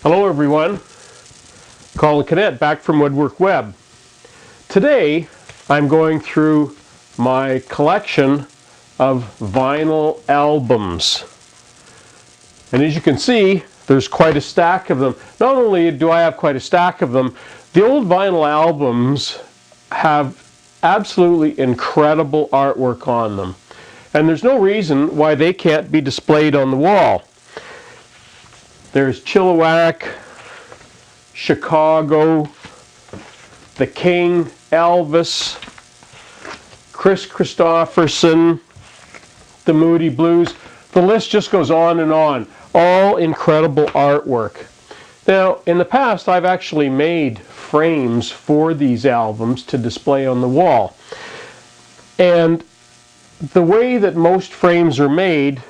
Hello everyone, Colin Cadet back from Woodwork Web. Today I'm going through my collection of vinyl albums. And as you can see, there's quite a stack of them. Not only do I have quite a stack of them, the old vinyl albums have absolutely incredible artwork on them. And there's no reason why they can't be displayed on the wall. There's Chilliwack, Chicago, The King, Elvis, Chris Christopherson, the Moody Blues. The list just goes on and on. All incredible artwork. Now, in the past, I've actually made frames for these albums to display on the wall. And the way that most frames are made,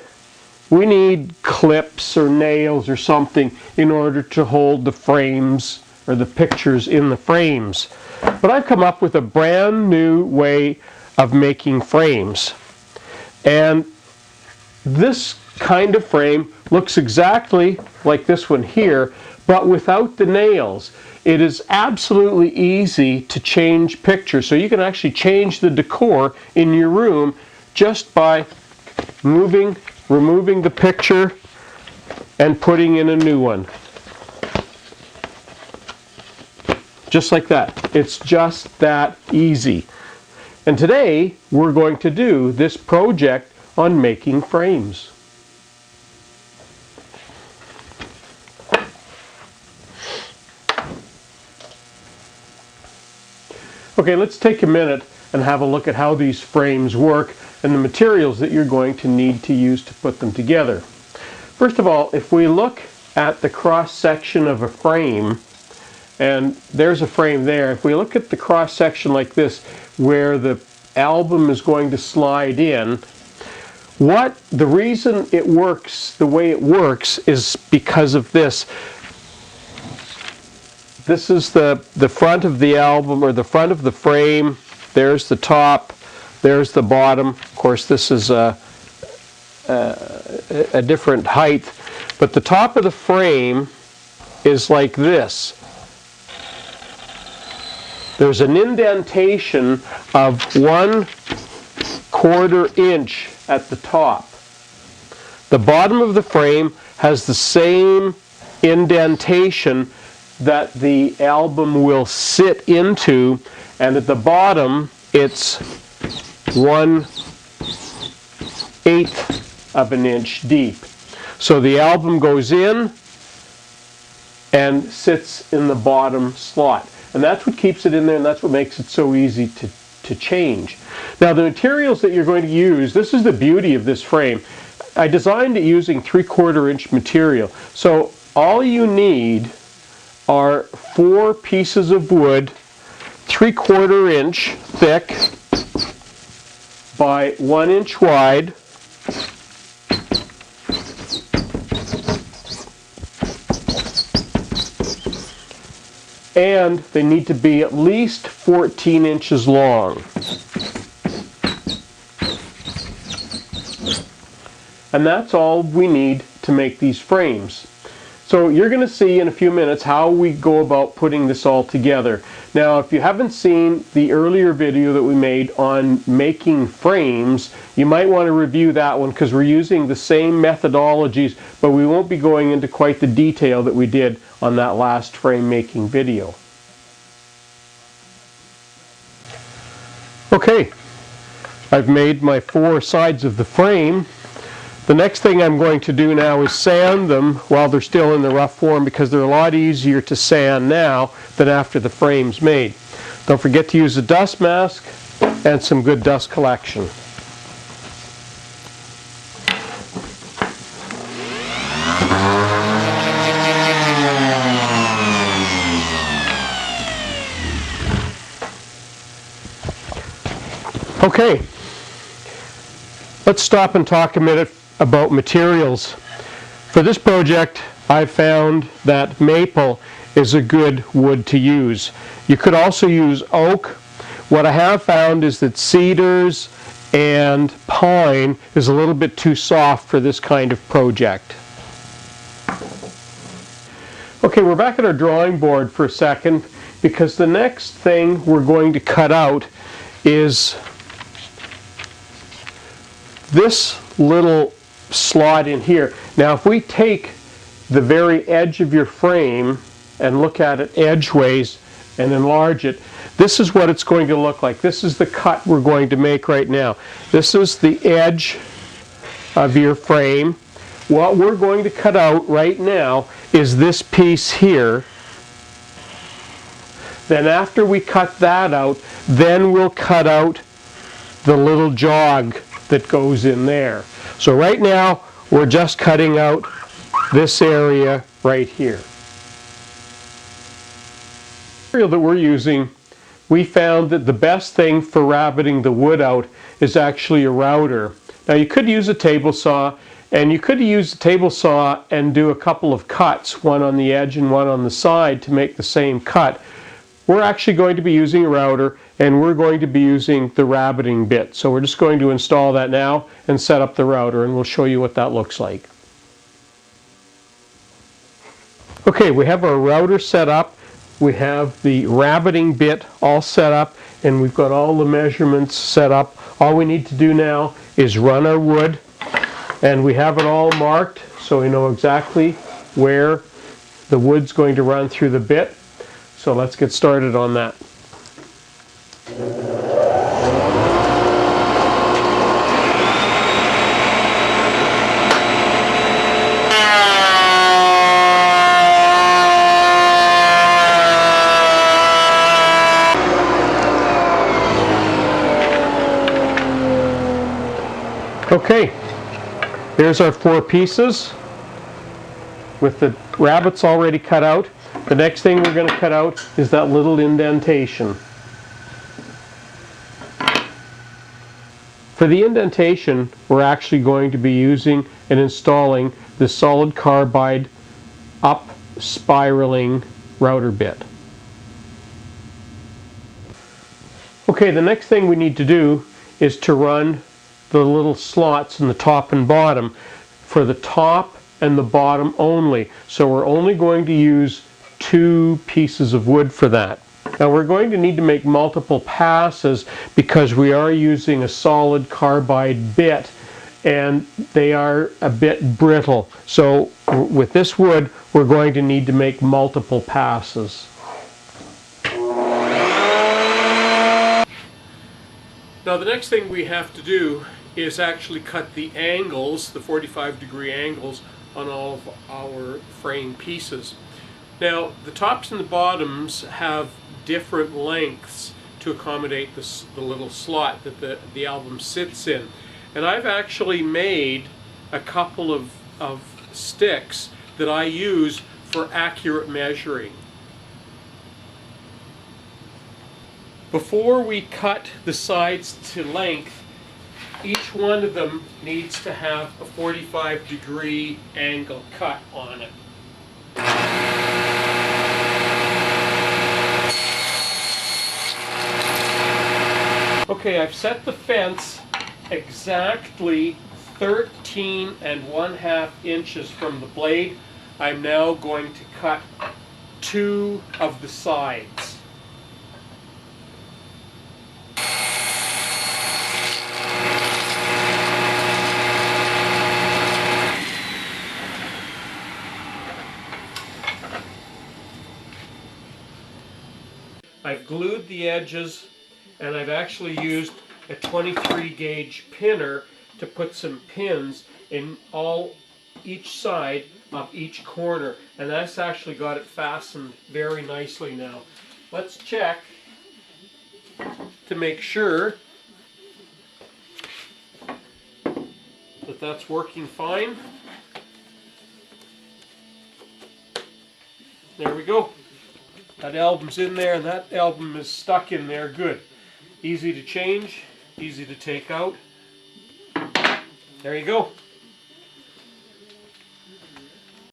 we need clips or nails or something in order to hold the frames or the pictures in the frames. But I've come up with a brand new way of making frames. And this kind of frame looks exactly like this one here, but without the nails. It is absolutely easy to change pictures. So you can actually change the decor in your room just by removing the picture and putting in a new one. Just like that. It's just that easy. And today we're going to do this project on making frames. Okay, let's take a minute and have a look at how these frames work and the materials that you're going to need to use to put them together. First of all, if we look at the cross section of a frame, and there's a frame there, if we look at the cross section like this where the album is going to slide in, the reason it works the way it works is because of this. This is the front of the album, or the front of the frame. There's the top, there's the bottom. Of course, this is a different height, but the top of the frame is like this. There's an indentation of 1/4 inch at the top. The bottom of the frame has the same indentation that the album will sit into, and at the bottom it's 1/8 of an inch deep. So the album goes in and sits in the bottom slot. And that's what keeps it in there, and that's what makes it so easy to change. Now the materials that you're going to use, this is the beauty of this frame. I designed it using 3/4 inch material. So all you need are 4 pieces of wood, 3/4 inch thick by 1 inch wide. And they need to be at least 14 inches long. And that's all we need to make these frames. So you're going to see in a few minutes how we go about putting this all together. Now, if you haven't seen the earlier video that we made on making frames, you might want to review that one because we're using the same methodologies, but we won't be going into quite the detail that we did on that last frame making video. Okay, I've made my 4 sides of the frame. The next thing I'm going to do now is sand them while they're still in the rough form, because they're a lot easier to sand now than after the frame's made. Don't forget to use a dust mask and some good dust collection. Okay, let's stop and talk a minute about materials. For this project, I found that maple is a good wood to use. You could also use oak. What I have found is that cedars and pine is a little bit too soft for this kind of project. Okay, we're back at our drawing board for a second, because the next thing we're going to cut out is this little slot in here. Now if we take the very edge of your frame and look at it edgeways and enlarge it, this is what it's going to look like. This is the cut we're going to make right now. This is the edge of your frame. What we're going to cut out right now is this piece here. Then after we cut that out, then we'll cut out the little jog that goes in there. So right now we're just cutting out this area right here. The material that we're using, we found that the best thing for rabbiting the wood out is actually a router. Now you could use a table saw, and you could use a table saw and do a couple of cuts, one on the edge and one on the side, to make the same cut. We're actually going to be using a router, and we're going to be using the rabbiting bit. So we're just going to install that now and set up the router, and we'll show you what that looks like. Okay, we have our router set up. We have the rabbiting bit all set up, and we've got all the measurements set up. All we need to do now is run our wood, and we have it all marked so we know exactly where the wood's going to run through the bit. So let's get started on that. Okay, there's our 4 pieces with the rabbets already cut out. The next thing we're going to cut out is that little indentation. For the indentation, we're actually going to be using and installing the solid carbide up spiraling router bit. Okay, the next thing we need to do is to run the little slots in the top and bottom for the top and the bottom only. So we're only going to use 2 pieces of wood for that. Now we're going to need to make multiple passes because we are using a solid carbide bit, and they are a bit brittle. So with this wood, we're going to need to make multiple passes. Now the next thing we have to do is actually cut the angles, the 45-degree angles, on all of our frame pieces. Now the tops and the bottoms have different lengths to accommodate the little slot that the album sits in. And I've actually made a couple of sticks that I use for accurate measuring. Before we cut the sides to length, each one of them needs to have a 45-degree angle cut on it. Okay, I've set the fence exactly 13½ inches from the blade. I'm now going to cut 2 of the sides. I've glued the edges, and I've actually used a 23 gauge pinner to put some pins in each side of each corner, and that's actually got it fastened very nicely now. Let's check to make sure that that's working fine. There we go. That album's in there, and that album is stuck in there good. Easy to change, easy to take out. There you go.